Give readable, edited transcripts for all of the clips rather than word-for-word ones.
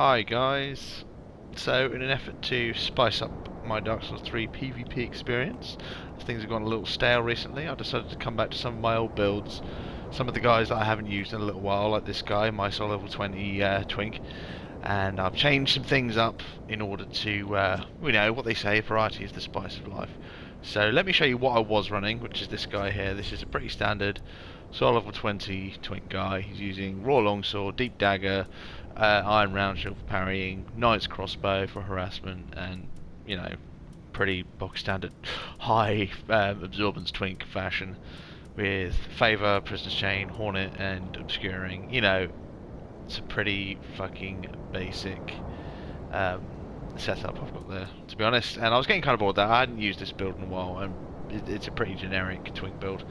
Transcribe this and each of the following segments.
Hi guys. So in an effort to spice up my Dark Souls 3 PvP experience, as things have gone a little stale recently, I decided to come back to some of my old builds. Some of the guys that I haven't used in a little while, like this guy, my Soul Level 20 Twink. And I've changed some things up in order to, you know, what they say, variety is the spice of life. So let me show you what I was running, which is this guy here. This is a pretty standard Soul Level 20 Twink guy. He's using Raw Longsword, Deep Dagger, Iron Round Shield for parrying, Knight's Crossbow for harassment, and, you know, pretty bog standard high absorbance Twink fashion with Favour, Prisoner's Chain, Hornet, and Obscuring. You know, it's a pretty fucking basic setup I've got there, to be honest. And I was getting kind of bored that I hadn't used this build in a while, and it's a pretty generic Twink build.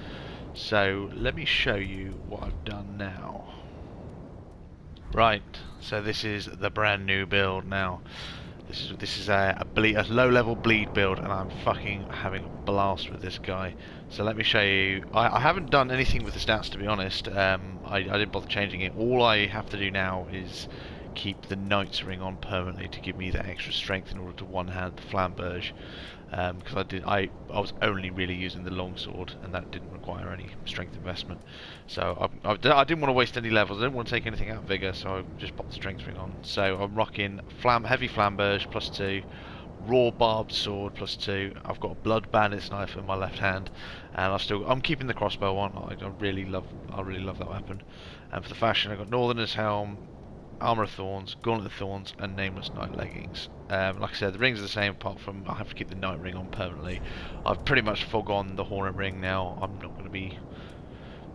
So let me show you what I've done now. Right, so this is the brand new build now. This is a low-level bleed build, and I'm fucking having a blast with this guy. So let me show you. I haven't done anything with the stats, to be honest. I didn't bother changing it. All I have to do now is keep the Knight's Ring on permanently to give me that extra strength in order to one-hand the Flamberge. Because I was only really using the longsword, and that didn't require any strength investment. So I didn't want to waste any levels. I didn't want to take anything out of vigor, so I just popped the strength ring on. So I'm rocking heavy Flamberge +2, raw barbed sword +2. I've got a blood bandit's knife in my left hand, and I'm keeping the crossbow on. I really love that weapon. And for the fashion, I've got Northerner's helm, Armour of Thorns, Gauntlet of Thorns, and Nameless Knight leggings. Like I said, the rings are the same, apart from I have to keep the Knight ring on permanently. I've pretty much forgone the Hornet ring now. I'm not going to be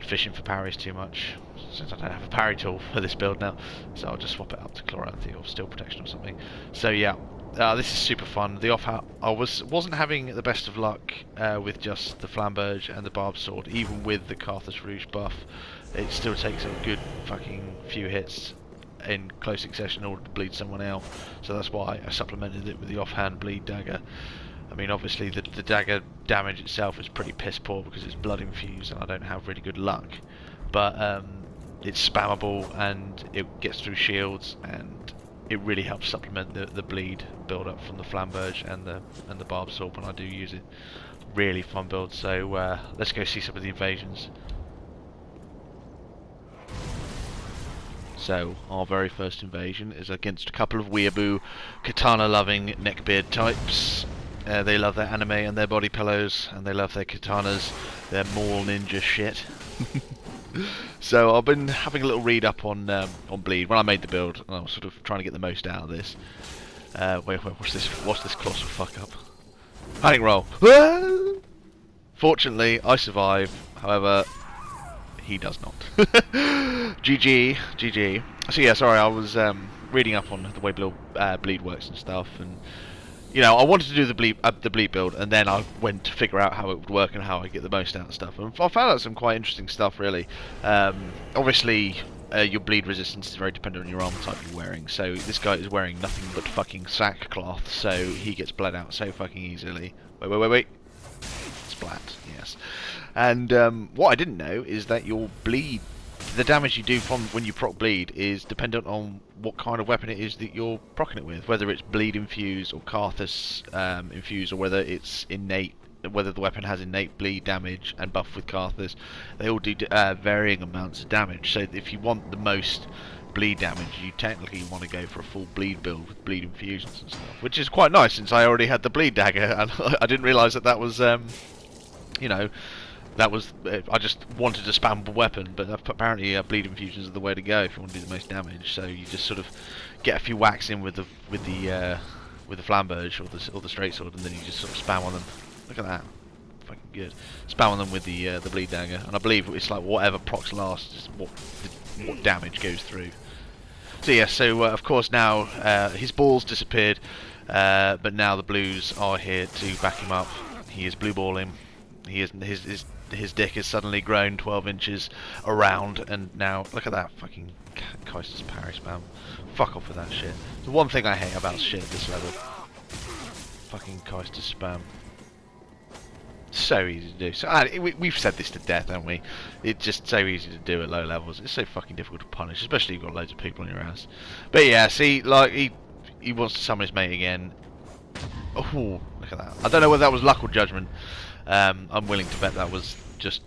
fishing for parries too much, since I don't have a parry tool for this build now. So I'll just swap it up to Chloranthy or Steel Protection or something. So yeah, this is super fun. I wasn't having the best of luck with just the Flamberge and the Barbed Sword. Even with the Carthus Rouge buff, it still takes a good fucking few hits in close succession in order to bleed someone out. So that's why I supplemented it with the offhand bleed dagger. I mean, obviously the dagger damage itself is pretty piss poor because it's blood infused and I don't have really good luck, but it's spammable and it gets through shields, and it really helps supplement the bleed build up from the Flamberge and the barbed sword when I do use it. Really fun build. So let's go see some of the invasions. So our very first invasion is against a couple of weeaboo, katana-loving neckbeard types. They love their anime and their body pillows, and they love their katanas, their Maul ninja shit. So I've been having a little read up on bleed when I made the build, and I was sort of trying to get the most out of this. Wait, watch this colossal fuck up. Panic roll. Fortunately, I survive. However, he does not. GG. So yeah, sorry, I was reading up on the way bleed works and stuff, and you know, I wanted to do the bleed build, and then I went to figure out how it would work and how I get the most out of stuff, and I found out some quite interesting stuff, really. Obviously, your bleed resistance is very dependent on your armor type you're wearing. So this guy is wearing nothing but fucking sackcloth, so he gets bled out so fucking easily. Wait. Splat. Yes. And what I didn't know is that your bleed, the damage you do from when you proc bleed, is dependent on what kind of weapon it is that you're proccing it with, whether it's bleed infused or Carthus infused, or whether it's innate, whether the weapon has innate bleed damage and buff with Carthus. They all do varying amounts of damage. So if you want the most bleed damage, you technically want to go for a full bleed build with bleed infusions and stuff, which is quite nice since I already had the bleed dagger, and I didn't realise that was, you know, that was, I just wanted a spammable weapon, but apparently bleed infusions are the way to go if you want to do the most damage. So you just sort of get a few whacks in with the Flamberge or the straight sword, and then you just sort of spam on them. Look at that, fucking good. Spam on them with the bleed dagger, and I believe it's like whatever procs last is what damage goes through. So yeah, so of course now his balls disappeared, but now the blues are here to back him up. He is blue balling. He is his dick has suddenly grown 12 inches around, and now look at that fucking Kaiser's parry spam. Fuck off with that shit. The one thing I hate about shit at this level. Fucking Kaiser's spam. So easy to do. So we've said this to death, haven't we? It's just so easy to do at low levels. It's so fucking difficult to punish, especially if you've got loads of people in your ass. But yeah, see, like he wants to summon his mate again. Oh, look at that! I don't know whether that was luck or judgment. I'm willing to bet that was just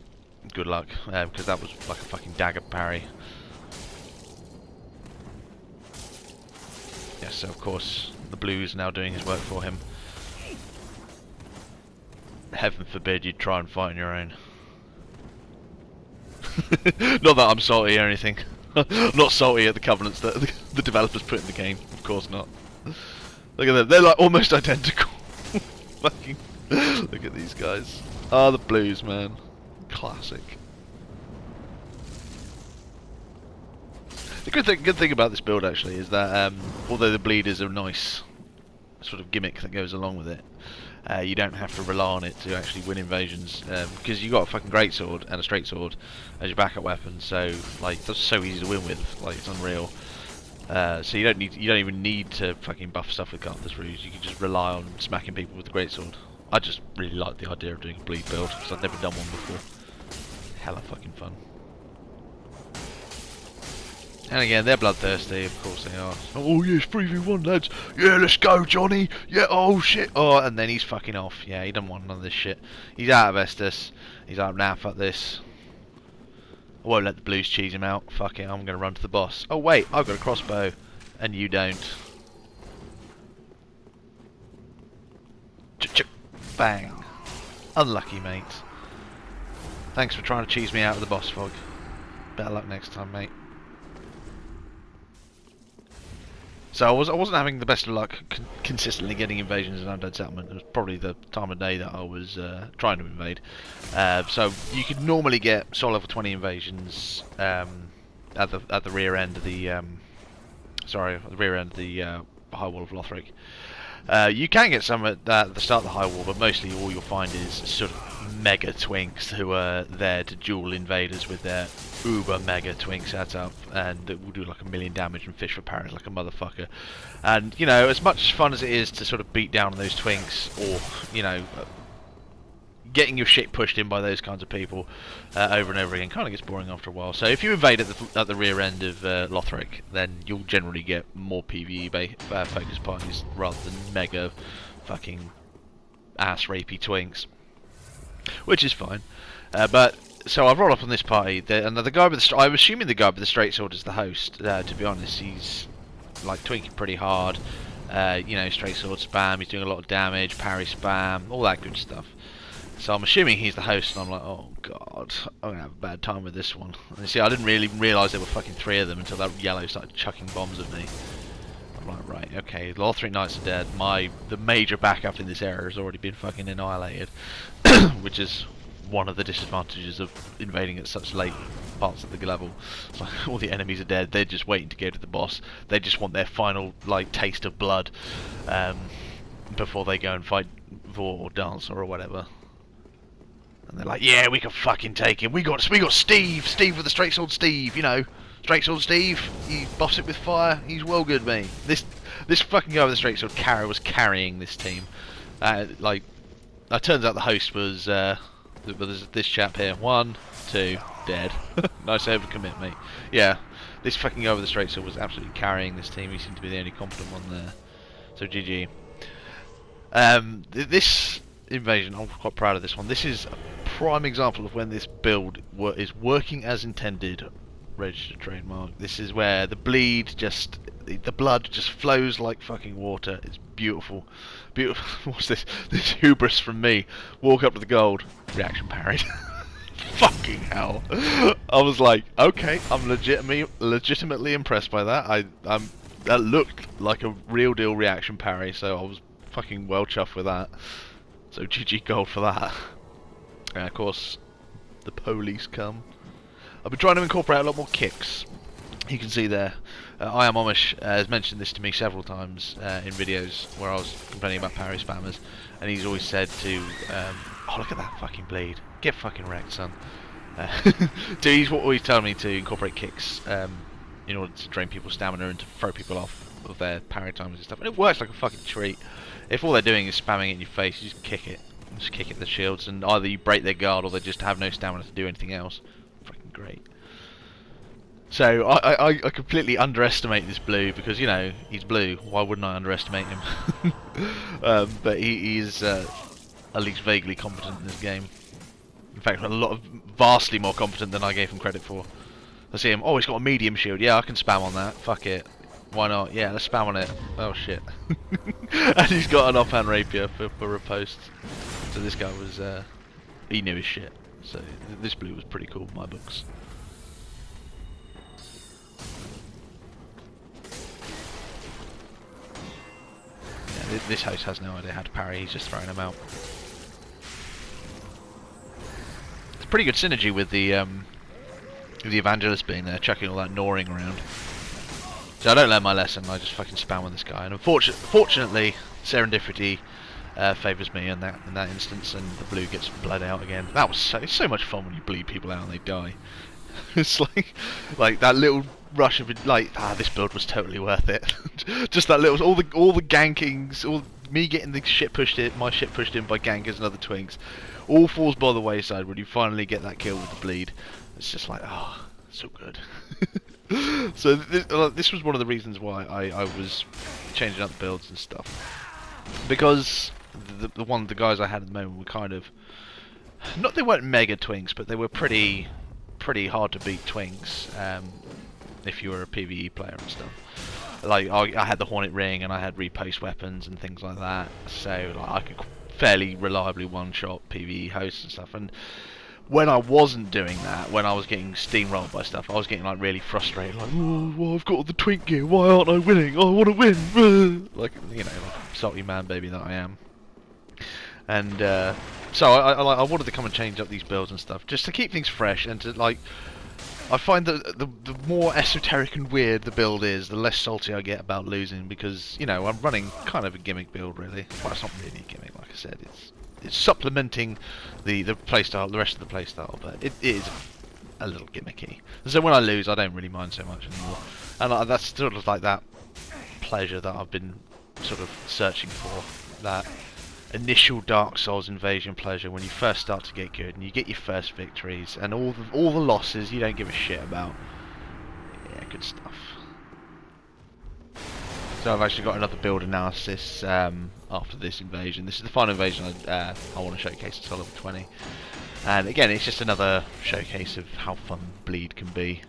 good luck, because that was like a fucking dagger parry. Yes, so of course the blue's now doing his work for him. Heaven forbid you try and fight on your own. Not that I'm salty or anything. I'm not salty at the covenants that the developers put in the game. Of course not. Look at them. They're like almost identical. Fucking look at these guys. Ah, the blues, man. Classic. The good thing about this build actually is that although the bleed is a nice sort of gimmick that goes along with it, you don't have to rely on it to actually win invasions, because you got a fucking greatsword and a straight sword as your backup weapon. So like that's so easy to win with, like it's unreal. So you don't even need to fucking buff stuff with Garth's Ruse. You can just rely on smacking people with the greatsword. I just really like the idea of doing a bleed build because I've never done one before. Hella fucking fun. And again, they're bloodthirsty, of course they are. Oh yes, 3v1 lads. Yeah, let's go, Johnny. Yeah, oh shit. Oh, and then he's fucking off. Yeah, he doesn't want none of this shit. He's out of Estus. He's like, nah, fuck this. I won't let the blues cheese him out. Fuck it, I'm gonna run to the boss. Oh wait, I've got a crossbow, and you don't. Ch-ch, bang. Unlucky, mate. Thanks for trying to cheese me out of the boss fog. Better luck next time, mate. So I wasn't having the best of luck consistently getting invasions in Undead Settlement. It was probably the time of day that I was trying to invade. So you could normally get solo level 20 invasions at the rear end of the High Wall of Lothric. You can get some at the start of the High Wall, but mostly all you'll find is sort of mega twinks who are there to duel invaders with their uber mega twink setup, and that will do like 1,000,000 damage and fish for parries like a motherfucker. And you know, as much fun as it is to sort of beat down on those twinks, or you know, getting your shit pushed in by those kinds of people over and over again kind of gets boring after a while. So if you invade at the rear end of Lothric, then you'll generally get more PvE focused parties rather than mega fucking ass rapey twinks, which is fine. But so I've rolled up on this party, and the guy with the I'm assuming the guy with the straight sword is the host. To be honest, he's like twinking pretty hard. You know, straight sword spam. He's doing a lot of damage, parry spam, all that good stuff. So I'm assuming he's the host, and I'm like, oh god, I'm gonna have a bad time with this one. And you see, I didn't really realise there were fucking 3 of them until that yellow started chucking bombs at me. I'm like, right, okay, Lothric Knights are dead. The major backup in this area has already been fucking annihilated, which is one of the disadvantages of invading at such late parts of the level. It's like all the enemies are dead. They're just waiting to go to the boss. They just want their final like taste of blood before they go and fight Vor or Dancer or whatever. And they're like, yeah, we can fucking take him. We got Steve with the straight sword. Steve, you know, straight sword Steve. He buffs it with fire. He's well good, mate. This fucking guy with the straight sword was carrying this team. Like, it turns out the host was this chap here. 1, 2, dead. Nice overcommit, mate. Yeah, this fucking guy with the straight sword was absolutely carrying this team. He seemed to be the only competent one there. So GG. This invasion, I'm quite proud of this one. This is a prime example of when this build is working as intended. Registered trademark. This is where the blood just flows like fucking water. It's beautiful. Beautiful. What's this? This hubris from me. Walk up to the gold. Reaction parried. Fucking hell. I was like, okay, I'm legitimately impressed by that. That looked like a real deal reaction parry, so I was fucking well chuffed with that. So GG gold for that. And of course, the police come. I've been trying to incorporate a lot more kicks. You can see there, I Am Amish has mentioned this to me several times in videos where I was complaining about parry spammers, and he's always said to, oh look at that fucking bleed, get fucking wrecked, son. So he's always telling me to incorporate kicks in order to drain people's stamina and to throw people off of their parry times and stuff, and it works like a fucking treat. If all they're doing is spamming it in your face, you just kick it. Just kick at the shields, and either you break their guard or they just have no stamina to do anything else. Fucking great. So I completely underestimate this blue because, you know, he's blue. Why wouldn't I underestimate him? But he's at least vaguely competent in this game. In fact, vastly more competent than I gave him credit for. I see him. Oh, he's got a medium shield. Yeah, I can spam on that. Fuck it. Why not? Yeah, let's spam on it. Oh shit. And he's got an offhand rapier for riposte. So this guy was, he knew his shit. So this blue was pretty cool in my books. Yeah, this host has no idea how to parry. He's just throwing them out. It's pretty good synergy with the evangelist being there, chucking all that gnawing around. So I don't learn my lesson, I just fucking spam on this guy. And fortunately, serendipity favours me in that instance, and the blue gets bled out again. That was it's so much fun when you bleed people out and they die. It's like that little rush of like, this build was totally worth it. Just that little, all the gankings, me getting the shit pushed in, my shit pushed in by gankers and other twinks, all falls by the wayside when you finally get that kill with the bleed. It's just like, so good. So this was one of the reasons why I was changing up the builds and stuff, because the guys I had at the moment were kind of, not they weren't mega twinks, but they were pretty hard to beat twinks if you were a PvE player and stuff. Like I had the Hornet Ring and I had repost weapons and things like that, so like, I could fairly reliably one-shot PvE hosts and stuff. And when I wasn't doing that, when I was getting steamrolled by stuff, I was getting like really frustrated, like, oh, well, I've got the twink gear, why aren't I winning? I want to win! Like, you know, like salty man baby that I am. And so I wanted to come and change up these builds and stuff, just to keep things fresh, and to like, I find that the more esoteric and weird the build is, the less salty I get about losing, because, you know, I'm running kind of a gimmick build really. Well, it's not really a gimmick, like I said, it's supplementing the playstyle, the rest of the playstyle, but it is a little gimmicky. So when I lose, I don't really mind so much anymore, and that's sort of like that pleasure that I've been sort of searching for, that initial Dark Souls invasion pleasure when you first start to get good and you get your first victories, and all the losses you don't give a shit about. Yeah, good stuff. So I've actually got another build analysis after this invasion. This is the final invasion I want to showcase until level 20. And again, it's just another showcase of how fun bleed can be.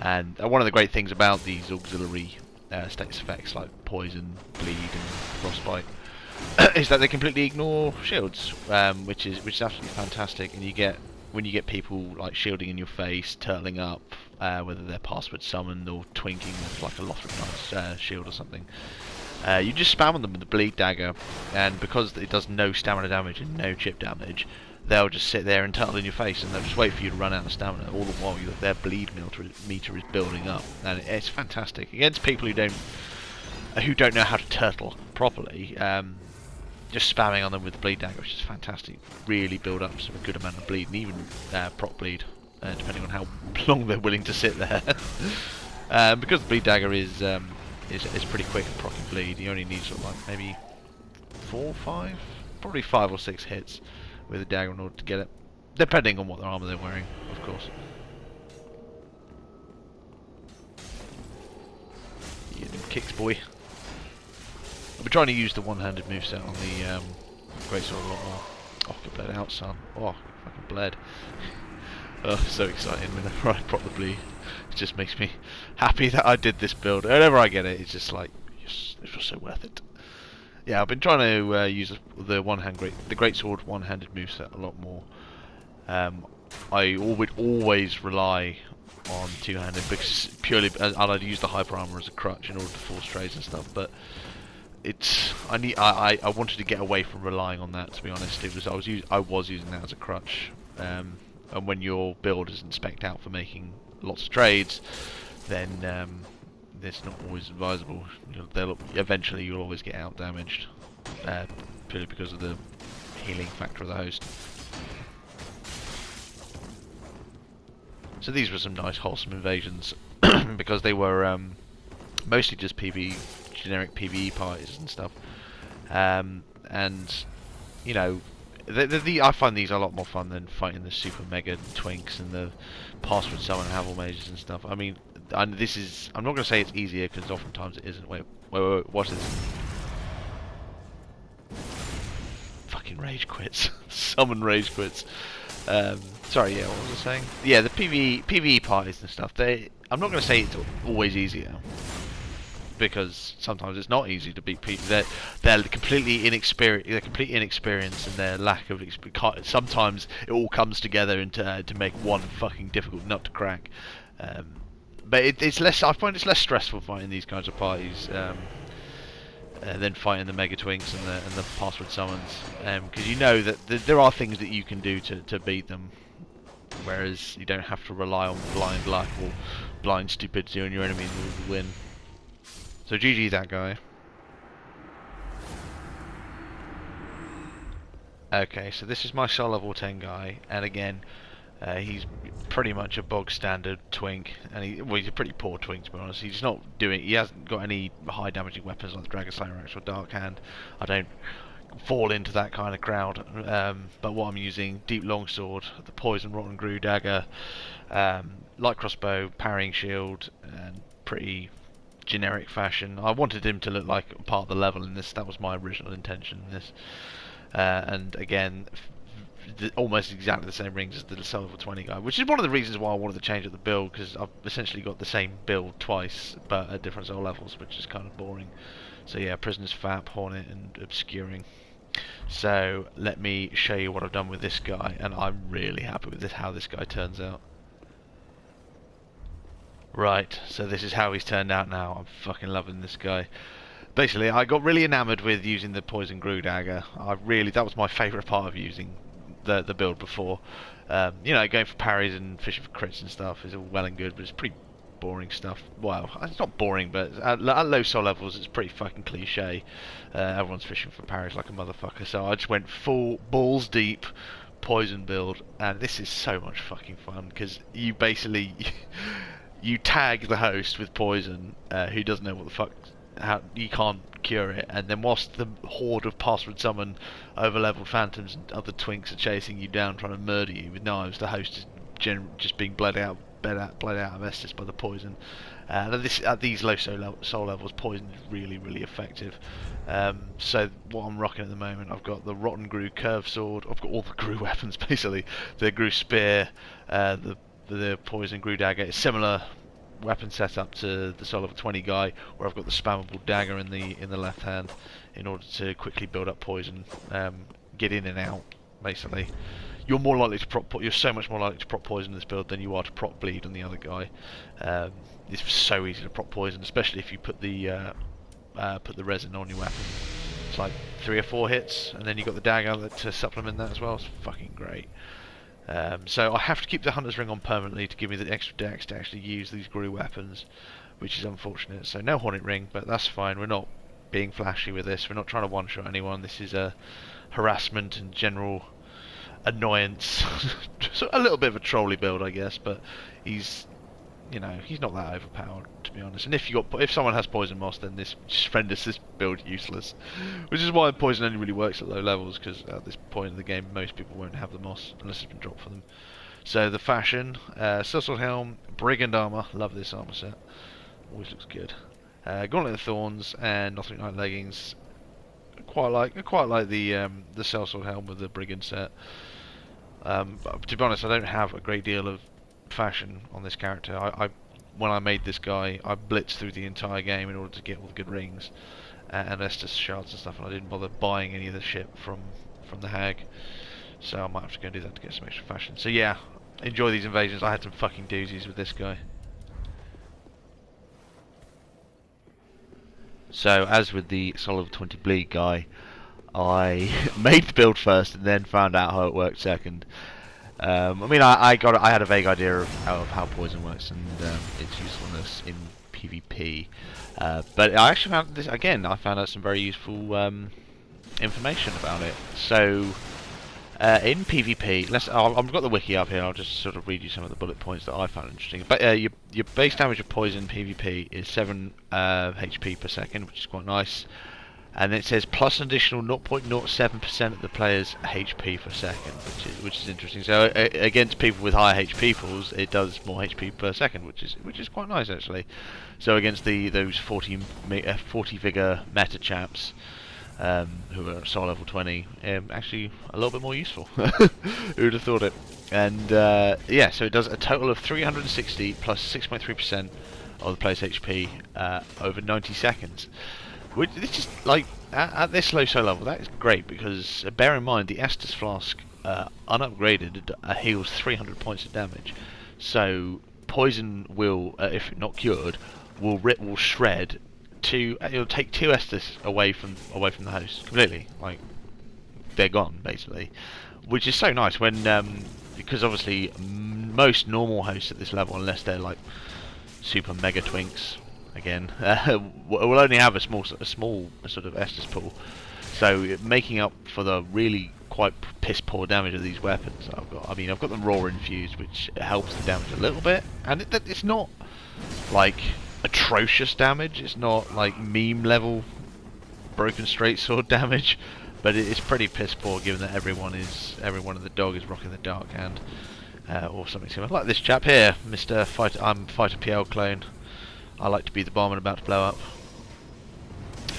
And one of the great things about these auxiliary status effects like poison, bleed and frostbite is that they completely ignore shields, which is absolutely fantastic. And when you get people like shielding in your face, turtling up, whether they're password summoned or twinking with like a Lothar shield or something, you just spam on them with the bleed dagger, and because it does no stamina damage and no chip damage, they'll just sit there and turtle in your face, and they'll just wait for you to run out of stamina, all the while their bleed meter is building up, and it's fantastic against people who don't know how to turtle properly. Just spamming on them with the bleed dagger, which is fantastic. Really build up some good amount of bleed, and even proc bleed, depending on how long they're willing to sit there. Because the bleed dagger is pretty quick at proccing bleed. You only need sort of like maybe 4 or 5, probably 5 or 6 hits with a dagger in order to get it, depending on what armor they're wearing, of course. Yeah, them kicks, boy. I've been trying to use the one-handed moveset on the Greatsword a lot more. Oh, get bled out, son. Oh, fucking bled. Oh, so exciting whenever I proc the bleed. It just makes me happy that I did this build. Whenever I get it, it's just like, yes, it was so worth it. Yeah, I've been trying to use the Greatsword one-handed moveset a lot more. I would always rely on two-handed, because purely, and I'd use the hyper armor as a crutch in order to force trades and stuff, but I wanted to get away from relying on that, to be honest. I was using that as a crutch, and when your build isn't spec'd out for making lots of trades, then it's not always advisable. Eventually you'll always get out damaged, purely because of the healing factor of the host. So these were some nice wholesome invasions because they were mostly just generic PvE parties and stuff, and you know, I find these a lot more fun than fighting the super mega twinks and the password summon Havel mages and stuff. I mean, I'm not going to say it's easier because oftentimes it isn't. Wait, watch this. Fucking rage quits. Summon rage quits. Sorry, yeah, what was I saying? Yeah, the PvE parties and stuff. I'm not going to say it's always easier, because sometimes it's not easy to beat people. They're completely inexperienced. They're completely inexperienced, and their lack of experience. Sometimes it all comes together to make one fucking difficult nut to crack. But it's less. I find it's less stressful fighting these kinds of parties than fighting the mega twinks and the password summons, because you know that there are things that you can do to beat them, whereas you don't have to rely on blind luck or blind stupidity on your enemy in order to win. So GG that guy. Okay, so this is my Soul Level 10 guy, and again, he's pretty much a bog standard twink, and he's a pretty poor twink to be honest. He hasn't got any high damaging weapons like the Dragon Slayer Axe or Dark Hand. I don't fall into that kind of crowd, but what I'm using: Deep Longsword, the Poison Rotten Grue Dagger, Light Crossbow, Parrying Shield, and pretty generic fashion. I wanted him to look like part of the level in this. That was my original intention in this. And again, almost exactly the same rings as the Soul Level 20 guy, which is one of the reasons why I wanted to change up the build, because I've essentially got the same build twice, but at different soul levels, which is kind of boring. So yeah, Prisoner's Fap, Hornet, and Obscuring. So let me show you what I've done with this guy, and I'm really happy with how this guy turns out. Right, so this is how he's turned out now. I'm fucking loving this guy. Basically, I got really enamoured with using the Poison Grue Dagger. That was my favourite part of using the build before. You know, going for parries and fishing for crits and stuff is all well and good, but it's pretty boring stuff. Well, it's not boring, but at low soul levels, it's pretty fucking cliche. Everyone's fishing for parries like a motherfucker, so I just went full balls deep poison build, and this is so much fucking fun, because you basically you tag the host with poison, who doesn't know what the fuck, how you can't cure it, and then whilst the horde of password summon over-leveled phantoms and other twinks are chasing you down trying to murder you with knives, the host is just being bled out of Estus by the poison. At these low soul levels, poison is really, really effective. So what I'm rocking at the moment, I've got the Rotten Grue Curve Sword, I've got all the Grue weapons basically, the Grue Spear, the Poison Grue Dagger. It's similar weapon setup to the Soul Level 20 guy, where I've got the spammable dagger in the left hand in order to quickly build up poison, get in and out basically. You're so much more likely to prop poison in this build than you are to prop bleed on the other guy. It's so easy to prop poison, especially if you put the resin on your weapon. It's like 3 or 4 hits, and then you got the dagger to supplement that as well. It's fucking great. So I have to keep the Hunter's Ring on permanently to give me the extra dex to actually use these Grue weapons, which is unfortunate. So no Hornet Ring, but that's fine. We're not being flashy with this. We're not trying to one-shot anyone. This is a harassment and general annoyance. So a little bit of a trolly build, I guess, but he's not that overpowered, to be honest. And if someone has Poison Moss, then this just renders this build useless, which is why poison only really works at low levels, because at this point in the game most people won't have the Moss unless it's been dropped for them. So the fashion, Cecil Helm, Brigand Armor, love this armor set, always looks good. Gauntlet of Thorns and Nothing Night Leggings, quite like the Cecil Helm with the Brigand set. But to be honest, I don't have a great deal of fashion on this character. When I made this guy, I blitzed through the entire game in order to get all the good rings and Estus shards and stuff, and I didn't bother buying any of the shit from the Hag. So I might have to go and do that to get some extra fashion. So yeah, enjoy these invasions. I had some fucking doozies with this guy. So as with the Soul Level 20 Bleed guy, I made the build first and then found out how it worked second. I mean, I had a vague idea of how poison works and its usefulness in PvP, but I actually found this again. I found out some very useful information about it. So in PvP, I've got the wiki up here. I'll just sort of read you some of the bullet points that I found interesting. But your base damage of poison in PvP is 7 HP per second, which is quite nice. and it says plus an additional 0.07% of the player's HP per second, which is interesting. So against people with higher HP pools, it does more HP per second, which is quite nice actually. So against those 40 figure meta chaps who are soul level 20, actually a little bit more useful. Who would have thought it? And yeah, so it does a total of 360 plus 6.3% of the player's HP over 90 seconds. Which is like at this low soul level, that is great because bear in mind the Estus Flask unupgraded heals 300 points of damage. So poison will, if not cured, will shred it'll take 2 Estus away from the host completely. Like they're gone basically, which is so nice when because obviously most normal hosts at this level, unless they're like super mega twinks. Again, we'll only have a small sort of Estus pool, so making up for the really quite piss poor damage of these weapons I've got. I mean, I've got them raw infused, which helps the damage a little bit, and it's not like atrocious damage. It's not like meme level broken straight sword damage, but it's pretty piss poor given that every one of the dog is rocking the dark hand or something similar. Like this chap here, Mr. Fighter. I'm Fighter PL clone. I like to be the bomb and about to blow up.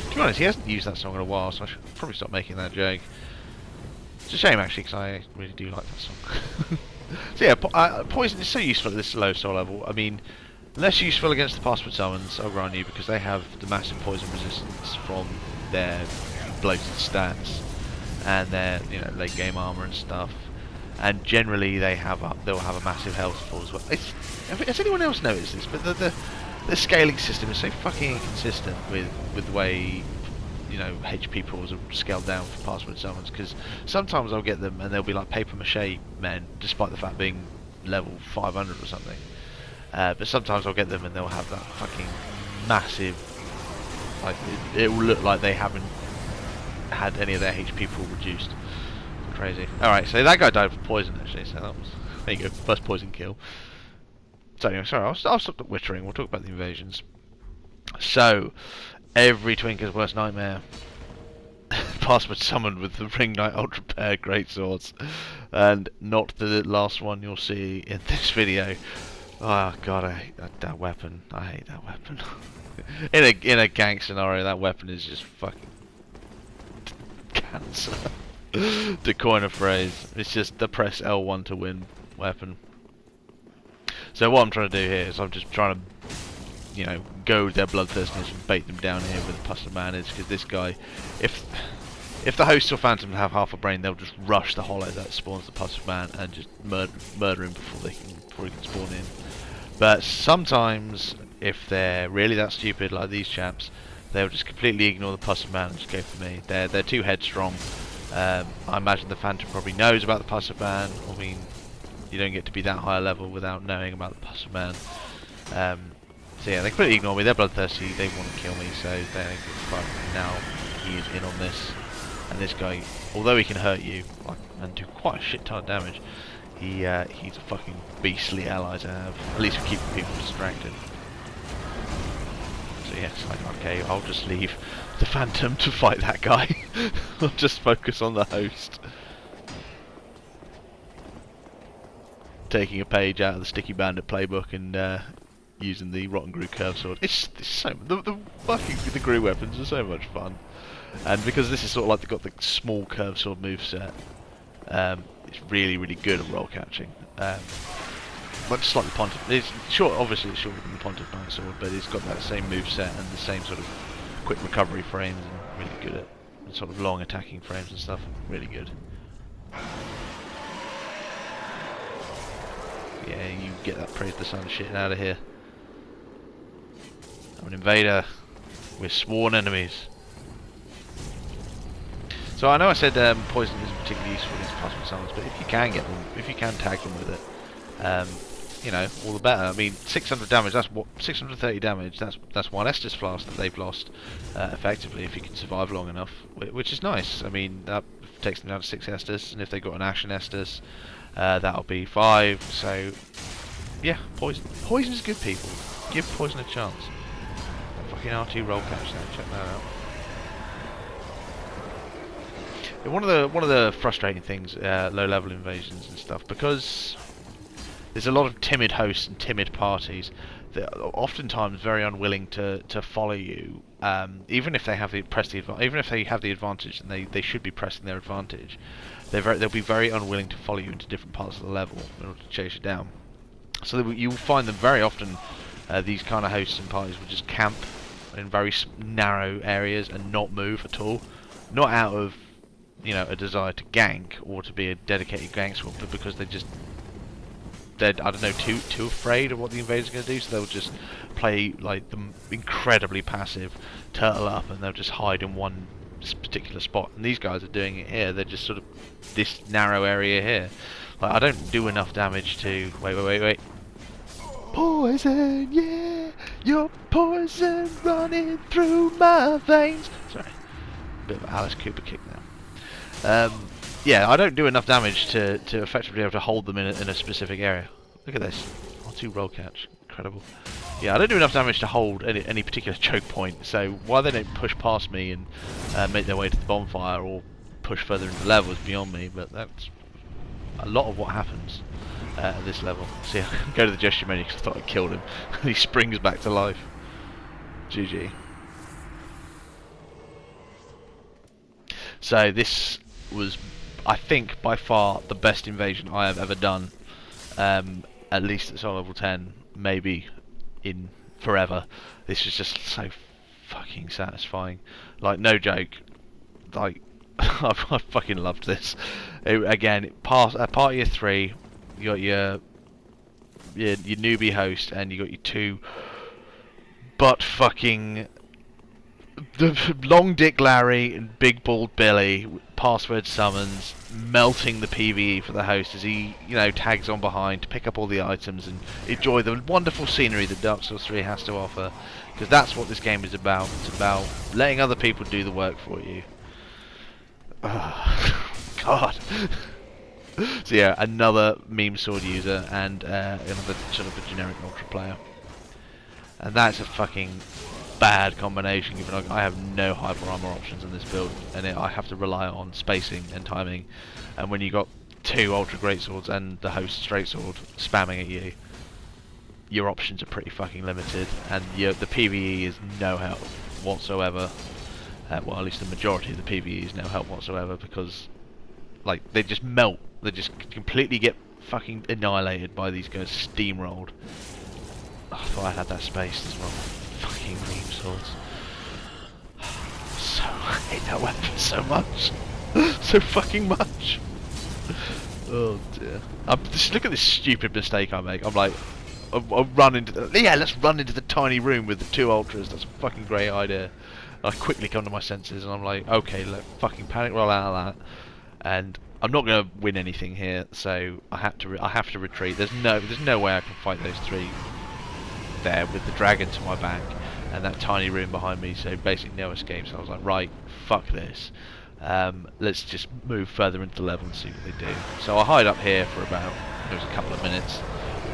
To be honest, he hasn't used that song in a while, so I should probably stop making that joke. It's a shame actually, because I really do like that song. So yeah, poison is so useful at this low soul level. I mean, less useful against the password summons, I'll grant you, because they have the massive poison resistance from their bloated stats and their late game armor and stuff. And generally they'll have a massive health pool as well. Has anyone else noticed this? But the scaling system is so fucking inconsistent with the way HP pools are scaled down for password summons, because sometimes I'll get them and they'll be like paper mache men, despite the fact being level 500 or something. But sometimes I'll get them and they'll have that fucking massive, like it will look like they haven't had any of their HP pool reduced. Crazy. Alright, so that guy died from poison actually, so that was, there you go, first poison kill. So anyway, sorry, I'll stop wittering, we'll talk about the invasions. So, every Twinker's worst nightmare. Password summoned with the Ring Knight Ultra Pair Great Swords. And not the last one you'll see in this video. Oh god, I hate that weapon. I hate that weapon. in a gang scenario, that weapon is just fucking cancer. To coin a phrase, it's just the press L1 to win weapon. So what I'm trying to do here is I'm just trying to, goad their bloodthirstiness and bait them down here with the Pus of Manage, because this guy, if the host or phantom have half a brain, they'll just rush the hollow that spawns the Pus of Man and just murder him before he can spawn in. But sometimes, if they're really that stupid like these chaps, they'll just completely ignore the Pus of Man and just go for me. They're too headstrong. I imagine the phantom probably knows about the Pus of Man. I mean, you don't get to be that high a level without knowing about the Pus of Man. So yeah, they completely ignore me. They're bloodthirsty. They want to kill me, so they think it's fun. Now he is in on this, and this guy, although he can hurt you and do quite a shit ton of damage, he's a fucking beastly ally to have. At least for keeping people distracted. So yeah, it's like, okay, I'll just leave the phantom to fight that guy. I'll just focus on the host. Taking a page out of the Sticky Bandit playbook and using the Rotten Grue curve sword. It's so the Grue weapons are so much fun, and because this is sort of like got the small curve sword moveset, it's really good at roll catching. But just like the Pontiff, it's short. Obviously, it's shorter than the Pontiff Knight sword, but it's got that same moveset and the same sort of quick recovery frames, and really good at sort of long attacking frames and stuff. Really good. Yeah, you get that Praise the Sun shit out of here. I'm an invader. We're sworn enemies. So I know I said poison isn't particularly useful against password summons, but if you can get them, if you can tag them with it, all the better. I mean, 600 damage. That's what 630 damage. That's one Estus Flask that they've lost effectively if you can survive long enough, which is nice. I mean, that takes them down to 6 Estus, and if they've got an Ashen Estus, that'll be 5. So yeah, poison. Poison is good, people. Give poison a chance. That fucking R2 roll catch there. Check that out. one of the frustrating things, low-level invasions and stuff, because there's a lot of timid hosts and timid parties that are oftentimes very unwilling to follow you, even if they have the even if they have the advantage, and they should be pressing their advantage. They'll be very unwilling to follow you into different parts of the level in order to chase you down. So you'll find them very often. These kind of hosts and parties will just camp in very narrow areas and not move at all, not out of a desire to gank or to be a dedicated gank squad, but because they're I don't know, too afraid of what the invaders are going to do, so they'll just play like the incredibly passive turtle up, and they'll just hide in one particular spot. And these guys are doing it here. They're just sort of this narrow area here. Like, I don't do enough damage to wait. Poison, yeah, your poison running through my veins. Sorry, bit of Alice Cooper kick now. Yeah, I don't do enough damage to effectively be able to hold them in a specific area. Look at this. R2 roll catch. Incredible. Yeah, I don't do enough damage to hold any particular choke point, so why they don't push past me and make their way to the bonfire or push further into the level is beyond me, but that's a lot of what happens at this level. See, I go to the gesture menu because I thought I killed him. He springs back to life. GG. So this was, I think, by far the best invasion I have ever done, at least at Soul Level 10, maybe in forever. This is just so fucking satisfying. Like, no joke. Like, I fucking loved this. Again, party of 3, you got your newbie host, and you got your 2 butt fucking long dick Larry and big bald Billy, password summons, melting the PvE for the host as he, tags on behind to pick up all the items and enjoy the wonderful scenery that Dark Souls 3 has to offer, because that's what this game is about. It's about letting other people do the work for you. Oh, God. So yeah, another meme sword user and another sort of a generic ultra player, and that's a fucking bad combination, given I have no hyper armor options in this build, and I have to rely on spacing and timing. And when you got 2 ultra great swords and the host straight sword spamming at you, your options are pretty fucking limited, and the PvE is no help whatsoever. Well, at least the majority of the PvE is no help whatsoever, because like they just melt. They just completely get fucking annihilated by these guys, steamrolled. Oh, I thought I had that space as well. Fucking meme swords. So I hate that weapon so much. So fucking much. Oh dear. Just look at this stupid mistake I make. I'm like, I'll run into let's run into the tiny room with the 2 ultras. That's a fucking great idea. I quickly come to my senses and I'm like, okay, look, fucking panic roll out of that, and I'm not going to win anything here, so I have to retreat. There's no way I can fight those 3 there with the dragon to my back and that tiny room behind me, so basically no escape. So I was like, right, fuck this. Let's just move further into the level and see what they do. So I hide up here for about, it was a couple of minutes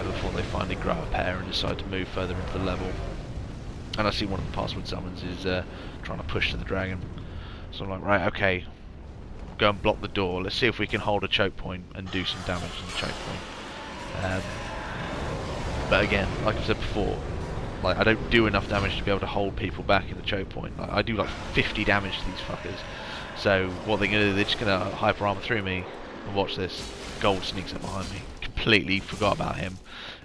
before they finally grow a pair and decide to move further into the level. And I see one of the password summons is trying to push to the dragon. So I'm like, right, okay, go and block the door. Let's see if we can hold a choke point and do some damage on the choke point. But again, like I said before, like I don't do enough damage to be able to hold people back in the choke point. Like, I do like 50 damage to these fuckers. So what they're gonna do? They're just gonna hyper armor through me. And watch this. Gold sneaks up behind me. Completely forgot about him.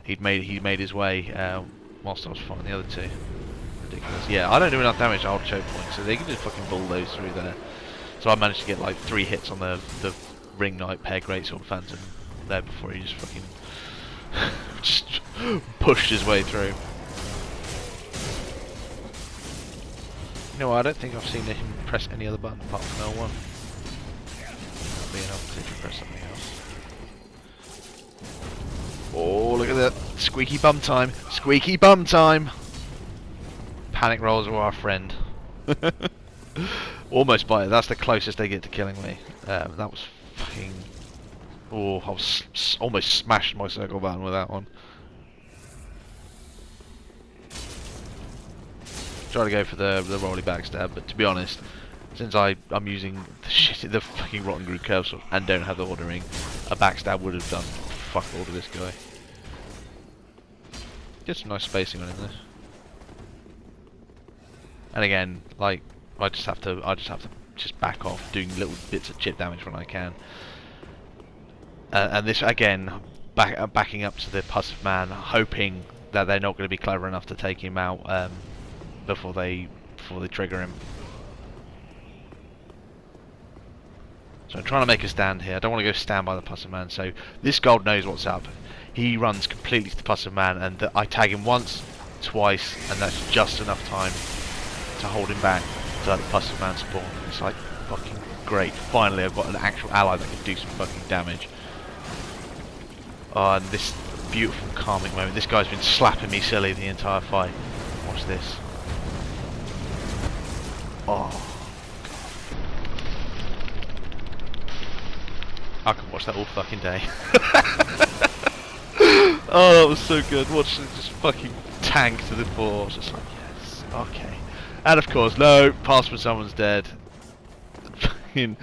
He made his way whilst I was fighting the other 2. Ridiculous. Yeah, I don't do enough damage to hold choke point, so they can just fucking bulldoze through there. So I managed to get like 3 hits on the Ring Knight pair greatsword Phantom there before he just fucking just pushed his way through. You know what, I don't think I've seen him press any other button apart from L1. That'll be enough to press something else. Oh, look at that. Squeaky bum time. Squeaky bum time. Panic rolls are our friend. Almost by it. That's the closest they get to killing me. That was fucking... Oh, I was almost smashed my circle button with that one. Try to go for the rolly backstab, but to be honest, since I'm using the fucking Rotten Groove curve and don't have the ordering, a backstab would have done fuck all to this guy. Get some nice spacing on him there. And again, like I just have to just back off, doing little bits of chip damage when I can. And this again, backing up to the Pussive Man, hoping that they're not going to be clever enough to take him out before they trigger him. So I'm trying to make a stand here. I don't want to go stand by the Pussive Man. So this gold knows what's up. He runs completely to the Pussive Man, and I tag him once, twice, and that's just enough time to hold him back to let the Pussive Man spawn. It's like fucking great. Finally, I've got an actual ally that can do some fucking damage. Oh, and this beautiful calming moment. This guy's been slapping me silly the entire fight. Watch this. Oh. I can watch that all fucking day. Oh, that was so good. Watching it just fucking tank to the floor. I was just like, yes, okay. And of course, no, pass when someone's dead. Fucking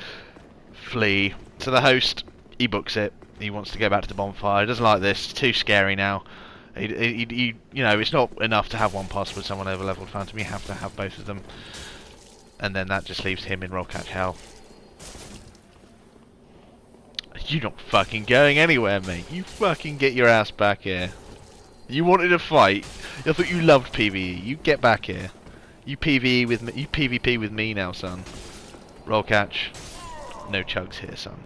flee. So the host, he books it. He wants to go back to the bonfire. He doesn't like this. It's too scary now. You know, it's not enough to have one pass with someone over leveled Phantom. You have to have both of them. And then that just leaves him in roll catch hell. You're not fucking going anywhere, mate. You fucking get your ass back here. You wanted a fight. I thought you loved PvE. You get back here. You PvE with me. You PvP with me now, son. Roll catch. No chugs here, son.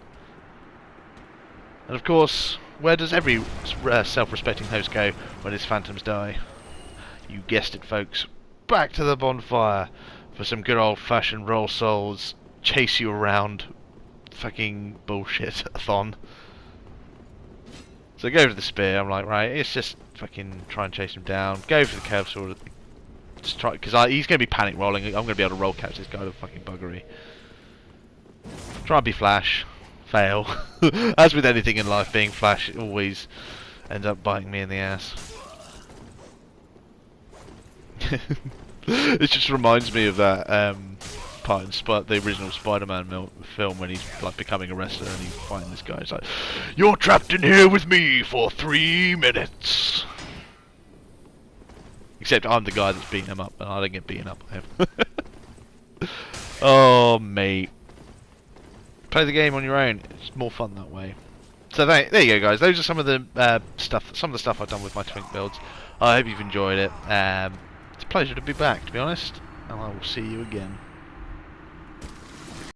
And of course, where does every self-respecting host go when his phantoms die? You guessed it, folks. Back to the bonfire for some good old-fashioned roll souls. Chase you around. Fucking bullshit-a-thon. So go for the spear. I'm like, right, it's just fucking try and chase him down. Go for the curve sword. Just try, because he's going to be panic rolling. I'm going to be able to roll catch this guy with fucking buggery. Try and be Flash. Fail. As with anything in life, being Flash always ends up biting me in the ass. It just reminds me of that part in the original Spider-Man film when he's like becoming a wrestler and he's fighting this guy. It's like, you're trapped in here with me for 3 minutes. Except I'm the guy that's beating him up, and I don't get beaten up by him. Oh, mate. Play the game on your own. It's more fun that way. So there you go, guys. Those are some of the stuff I've done with my Twink builds. I hope you've enjoyed it. It's a pleasure to be back, to be honest, and I will see you again.